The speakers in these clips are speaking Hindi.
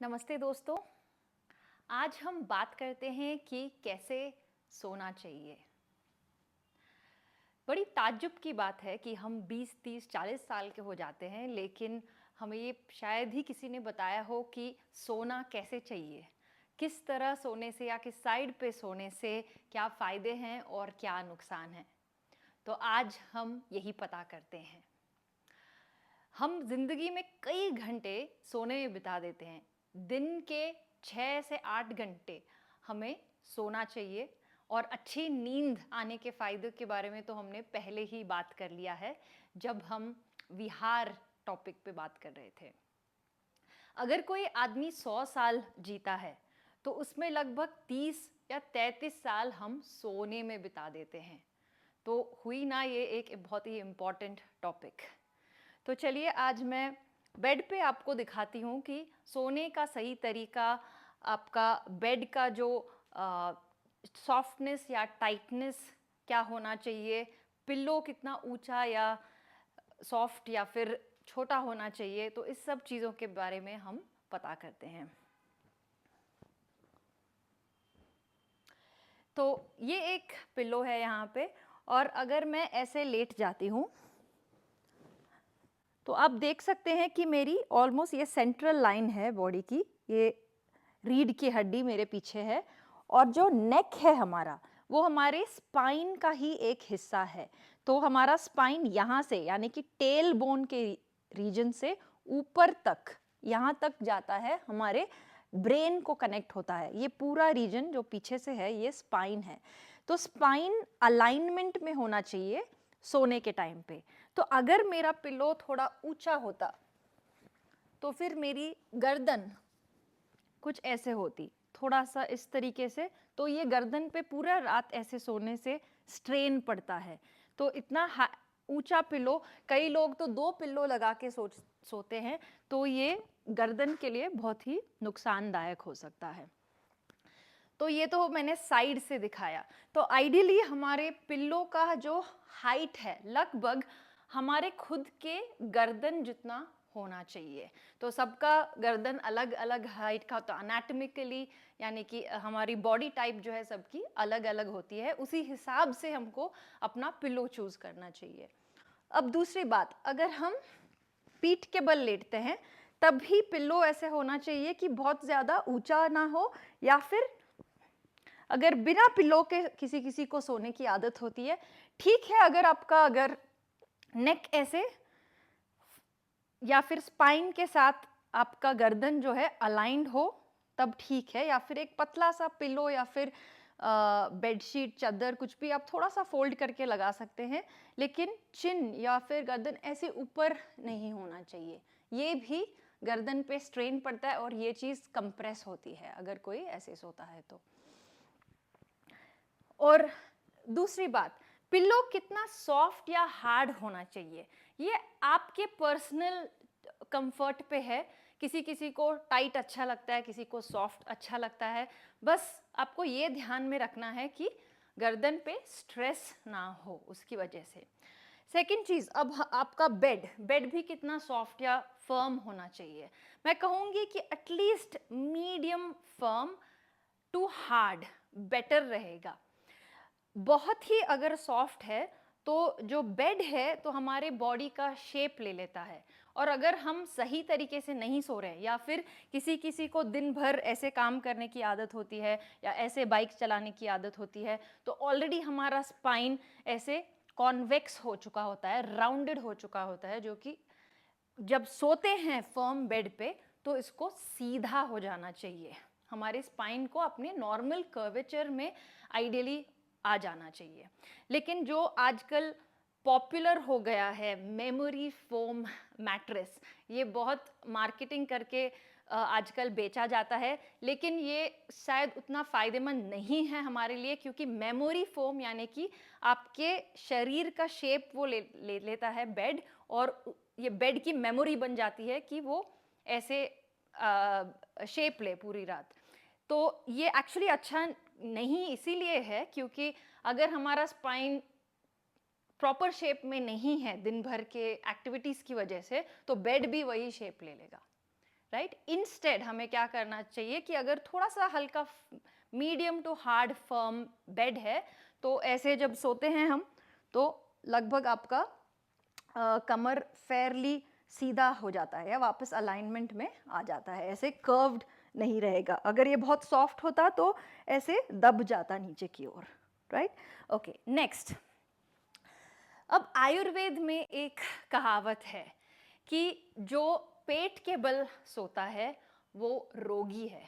नमस्ते दोस्तों। आज हम बात करते हैं कि कैसे सोना चाहिए। बड़ी ताज्जुब की बात है कि हम 20, 30, 40 साल के हो जाते हैं, लेकिन हमें ये शायद ही किसी ने बताया हो कि सोना कैसे चाहिए, किस तरह सोने से या किस साइड पे सोने से क्या फ़ायदे हैं और क्या नुकसान हैं। तो आज हम यही पता करते हैं। हम जिंदगी में कई घंटे सोने में बिता देते हैं। दिन के 6 से 8 घंटे हमें सोना चाहिए और अच्छी नींद आने के फ़ायदों के बारे में तो हमने पहले ही बात कर लिया है जब हम विहार टॉपिक पे बात कर रहे थे। अगर कोई आदमी 100 साल जीता है तो उसमें लगभग 30 या 33 साल हम सोने में बिता देते हैं। तो हुई ना ये एक बहुत ही इम्पॉर्टेंट टॉपिक। तो चलिए आज मैं बेड पे आपको दिखाती हूँ कि सोने का सही तरीका, आपका बेड का जो सॉफ्टनेस या टाइटनेस क्या होना चाहिए, पिल्लो कितना ऊंचा या सॉफ्ट या फिर छोटा होना चाहिए। तो इस सब चीज़ों के बारे में हम पता करते हैं। तो ये एक पिल्लो है यहाँ पे, और अगर मैं ऐसे लेट जाती हूँ तो आप देख सकते हैं कि मेरी ऑलमोस्ट ये सेंट्रल लाइन है बॉडी की, ये रीढ़ की हड्डी मेरे पीछे है, और जो नेक है हमारा वो हमारे स्पाइन का ही एक हिस्सा है। तो हमारा स्पाइन यहाँ से यानी कि टेल बोन के रीजन से ऊपर तक, यहाँ तक जाता है, हमारे ब्रेन को कनेक्ट होता है। ये पूरा रीजन जो पीछे से है ये स्पाइन है। तो स्पाइन अलाइनमेंट में होना चाहिए सोने के टाइम पे। तो अगर मेरा पिलो थोड़ा ऊंचा होता तो फिर मेरी गर्दन कुछ ऐसे होती, थोड़ा सा इस तरीके से। तो ये गर्दन पे पूरा रात ऐसे सोने से स्ट्रेन पड़ता है। तो इतना ऊंचा पिलो, कई लोग तो 2 पिल्लो लगा के सोते हैं, तो ये गर्दन के लिए बहुत ही नुकसानदायक हो सकता है। तो ये तो मैंने साइड से दिखाया। तो आइडियली हमारे पिल्लो का जो हाइट है लगभग हमारे खुद के गर्दन जितना होना चाहिए। तो सबका गर्दन अलग अलग हाइट का, तो एनाटॉमिकली यानी कि हमारी बॉडी टाइप जो है सबकी अलग अलग होती है, उसी हिसाब से हमको अपना पिल्लो चूज करना चाहिए। अब दूसरी बात, अगर हम पीठ के बल लेटते हैं तब भी पिल्लो ऐसे होना चाहिए कि बहुत ज़्यादा ऊंचा ना हो, या फिर अगर बिना पिल्लो के किसी किसी को सोने की आदत होती है, ठीक है। अगर नेक ऐसे या फिर स्पाइन के साथ आपका गर्दन जो है अलाइंड हो तब ठीक है, या फिर एक पतला सा पिल्लो या फिर बेडशीट, चादर, कुछ भी आप थोड़ा सा फोल्ड करके लगा सकते हैं, लेकिन चिन या फिर गर्दन ऐसे ऊपर नहीं होना चाहिए। ये भी गर्दन पे स्ट्रेन पड़ता है और ये चीज़ कंप्रेस होती है अगर कोई ऐसे सोता है तो। और दूसरी बात, पिल्लो कितना सॉफ्ट या हार्ड होना चाहिए, ये आपके पर्सनल कंफर्ट पे है। किसी किसी को टाइट अच्छा लगता है, किसी को सॉफ्ट अच्छा लगता है। बस आपको ये ध्यान में रखना है कि गर्दन पे स्ट्रेस ना हो उसकी वजह से। सेकेंड चीज़, अब आपका बेड भी कितना सॉफ्ट या फर्म होना चाहिए। मैं कहूँगी कि at least medium firm to hard better रहेगा। बहुत ही अगर सॉफ्ट है तो जो बेड है तो हमारे बॉडी का शेप ले लेता है, और अगर हम सही तरीके से नहीं सो रहे, या फिर किसी किसी को दिन भर ऐसे काम करने की आदत होती है या ऐसे बाइक चलाने की आदत होती है, तो ऑलरेडी हमारा स्पाइन ऐसे कॉन्वेक्स हो चुका होता है, राउंडेड हो चुका होता है, जो कि जब सोते हैं फर्म बेड पे तो इसको सीधा हो जाना चाहिए। हमारे स्पाइन को अपने नॉर्मल कर्वेचर में आइडियली आ जाना चाहिए। लेकिन जो आजकल पॉपुलर हो गया है मेमोरी फोम मैट्रेस, ये बहुत मार्केटिंग करके आजकल बेचा जाता है, लेकिन ये शायद उतना फ़ायदेमंद नहीं है हमारे लिए, क्योंकि मेमोरी फोम यानी कि आपके शरीर का शेप वो ले लेता है बेड, और ये बेड की मेमोरी बन जाती है कि वो ऐसे शेप ले पूरी रात। तो ये एक्चुअली अच्छा नहीं इसीलिए है क्योंकि अगर हमारा स्पाइन प्रॉपर शेप में नहीं है दिन भर के एक्टिविटीज़ की वजह से, तो बेड भी वही शेप ले लेगा। राइट। इंस्टेड हमें क्या करना चाहिए कि अगर थोड़ा सा हल्का medium to hard firm bed है तो ऐसे जब सोते हैं हम तो लगभग आपका कमर फेयरली सीधा हो जाता है या वापस अलाइनमेंट में आ जाता है, ऐसे कर्व्ड नहीं रहेगा। अगर ये बहुत सॉफ्ट होता तो ऐसे दब जाता नीचे की ओर, राइट। Okay, next. अब आयुर्वेद में एक कहावत है कि जो पेट के बल सोता है वो रोगी है।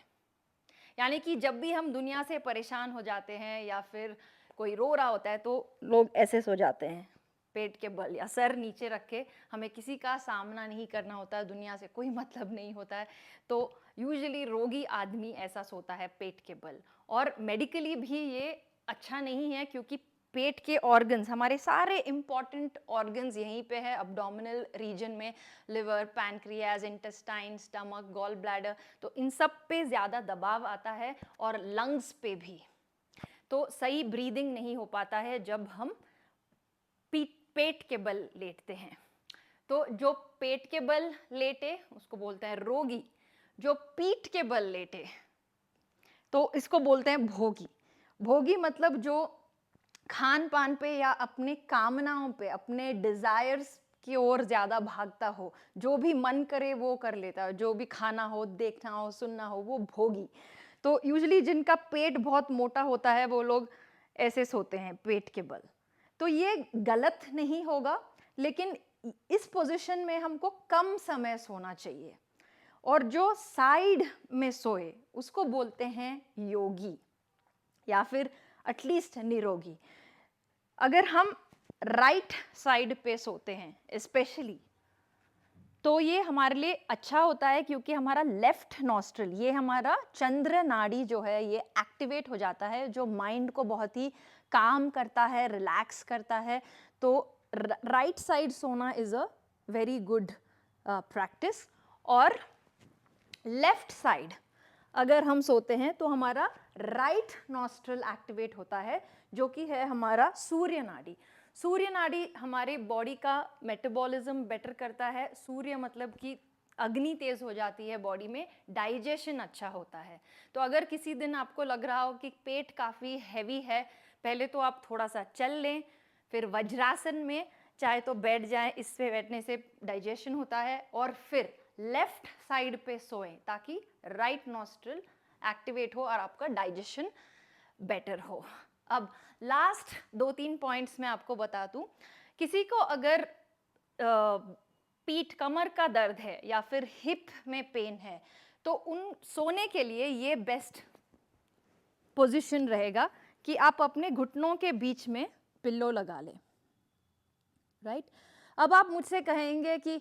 यानी कि जब भी हम दुनिया से परेशान हो जाते हैं या फिर कोई रो रहा होता है तो लोग ऐसे सो जाते हैं पेट के बल, या सर नीचे रख के, हमें किसी का सामना नहीं करना होता है, दुनिया से कोई मतलब नहीं होता है, तो यूजुअली रोगी आदमी ऐसा सोता है पेट के बल। और मेडिकली भी ये अच्छा नहीं है क्योंकि पेट के ऑर्गन्स, हमारे सारे इंपॉर्टेंट ऑर्गन्स यहीं पे है अब्डोमिनल रीजन में, liver, pancreas, intestine, stomach, gall bladder, तो इन सब पे ज़्यादा दबाव आता है और लंग्स पे भी। तो सही ब्रीदिंग नहीं हो पाता है जब हम पेट के बल लेटते हैं। तो जो पेट के बल लेटे उसको बोलते हैं रोगी, जो पीठ के बल लेटे तो इसको बोलते हैं भोगी। भोगी मतलब जो खान पान पे या अपने कामनाओं पे, अपने डिजायर्स की ओर ज्यादा भागता हो, जो भी मन करे वो कर लेता है, जो भी खाना हो, देखना हो, सुनना हो, वो भोगी। तो यूजुअली जिनका पेट बहुत मोटा होता है वो लोग ऐसे सोते हैं पेट के बल। तो ये गलत नहीं होगा, लेकिन इस पोजीशन में हमको कम समय सोना चाहिए। और जो साइड में सोए उसको बोलते हैं योगी या फिर एटलीस्ट निरोगी। अगर हम राइट साइड पे सोते हैं स्पेशली तो ये हमारे लिए अच्छा होता है क्योंकि हमारा लेफ्ट नॉस्ट्रल, ये हमारा चंद्र नाड़ी जो है ये एक्टिवेट हो जाता है, जो माइंड को बहुत ही काम करता है, रिलैक्स करता है। तो राइट साइड सोना is a very good practice. और लेफ्ट साइड अगर हम सोते हैं तो हमारा राइट नॉस्ट्रल एक्टिवेट होता है, जो कि है हमारा सूर्य नाड़ी। सूर्य नाड़ी हमारे बॉडी का मेटाबॉलिज्म बेटर करता है। सूर्य मतलब कि अग्नि तेज हो जाती है बॉडी में, डाइजेशन अच्छा होता है। तो अगर किसी दिन आपको लग रहा हो कि पेट काफ़ी हैवी है, पहले तो आप थोड़ा सा चल लें, फिर वज्रासन में चाहे तो बैठ जाएं, इससे बैठने से डाइजेशन होता है, और फिर लेफ्ट साइड पे सोएं ताकि राइट नॉस्ट्रल एक्टिवेट हो और आपका डाइजेशन बेटर हो। अब लास्ट 2-3 पॉइंट्स मैं आपको बता दूं। किसी को अगर पीठ कमर का दर्द है या फिर हिप में पेन है तो उन सोने के लिए ये बेस्ट पोजीशन रहेगा कि आप अपने घुटनों के बीच में पिल्लो लगा लें, राइट। अब आप मुझसे कहेंगे कि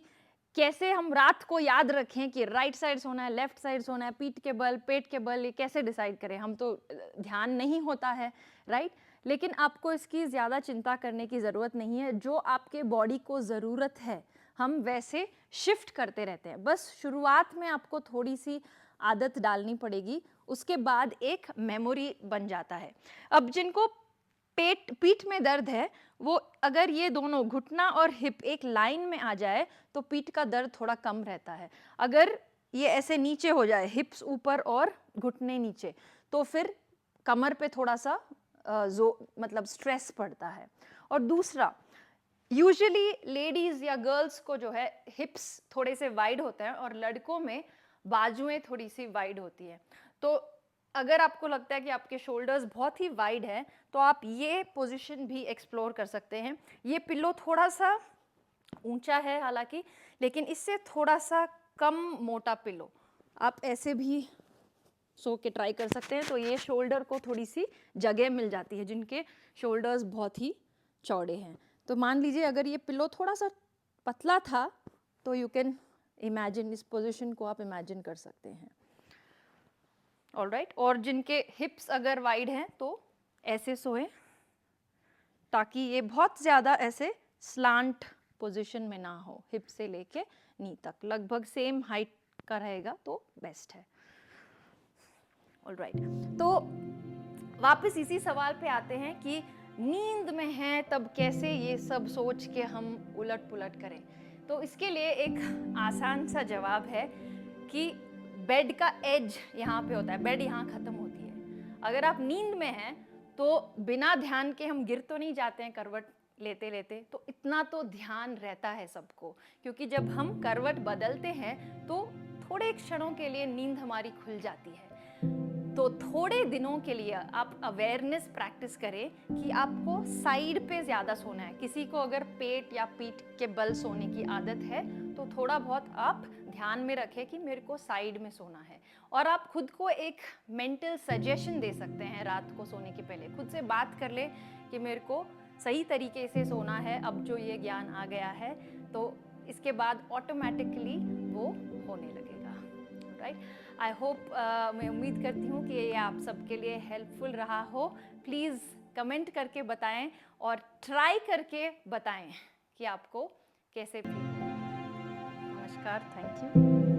कैसे हम रात को याद रखें कि राइट साइड सोना है, लेफ्ट साइड सोना है, पीठ के बल, पेट के बल, ये कैसे डिसाइड करें? हम तो ध्यान नहीं होता है, राइट। लेकिन आपको इसकी ज़्यादा चिंता करने की ज़रूरत नहीं है। जो आपके बॉडी को ज़रूरत है हम वैसे शिफ्ट करते रहते हैं। बस शुरुआत में आपको थोड़ी सी आदत डालनी पड़ेगी, उसके बाद एक मेमोरी बन जाता है। अब जिनको पीठ में दर्द है वो अगर ये दोनों घुटना और हिप एक लाइन में आ जाए तो पीठ का दर्द थोड़ा कम रहता है। अगर ये ऐसे नीचे हो जाए, हिप्स ऊपर और घुटने नीचे, तो फिर कमर पे थोड़ा सा मतलब स्ट्रेस पड़ता है। और दूसरा, यूजुअली लेडीज या गर्ल्स को जो है हिप्स थोड़े से वाइड होते हैं और लड़कों में बाजुएं थोड़ी सी वाइड होती है। तो अगर आपको लगता है कि आपके शोल्डर्स बहुत ही वाइड है तो आप ये पोजीशन भी एक्सप्लोर कर सकते हैं। ये पिल्लो थोड़ा सा ऊंचा है हालांकि, लेकिन इससे थोड़ा सा कम मोटा पिल्लो आप ऐसे भी सो के ट्राई कर सकते हैं। तो ये शोल्डर को थोड़ी सी जगह मिल जाती है जिनके शोल्डर्स बहुत ही चौड़े हैं। तो मान लीजिए अगर ये पिल्लो थोड़ा सा पतला था तो यू कैन इमेजिन, इस पोजीशन को आप इमेजिन कर सकते हैं, ऑलराइट। और जिनके हिप्स अगर वाइड हैं तो ऐसे सोएं ताकि ये बहुत ज़्यादा ऐसे स्लांट पोजीशन में ना हो, हिप से लेके नी तक लगभग सेम हाइट का रहेगा तो बेस्ट है, ऑलराइट। तो वापस इसी सवाल पे आते हैं कि नींद में है तब कैसे ये सब सोच के हम उलट पुलट करें। तो इसके लिए एक आसान सा जवाब है कि बेड का एज यहाँ पे होता है, बेड यहाँ खत्म होती है। अगर आप नींद में हैं तो बिना ध्यान के हम गिर तो नहीं जाते हैं करवट लेते लेते, तो इतना तो ध्यान रहता है सबको, क्योंकि जब हम करवट बदलते हैं तो थोड़े क्षणों के लिए नींद हमारी खुल जाती है। तो थोड़े दिनों के लिए आप अवेयरनेस प्रैक्टिस करें कि आपको साइड पे ज़्यादा सोना है। किसी को अगर पेट या पीठ के बल सोने की आदत है तो थोड़ा बहुत आप ध्यान में रखें कि मेरे को साइड में सोना है। और आप खुद को एक मेंटल सजेशन दे सकते हैं रात को सोने के पहले, खुद से बात कर ले कि मेरे को सही तरीके से सोना है, अब जो ये ज्ञान आ गया है तो इसके बाद ऑटोमेटिकली वो होने लगेगा, राइट। आई होप, मैं उम्मीद करती हूँ कि ये आप सबके लिए हेल्पफुल रहा हो। प्लीज़ कमेंट करके बताएं और ट्राई करके बताएं कि आपको कैसे फील हुआ। नमस्कार, थैंक यू।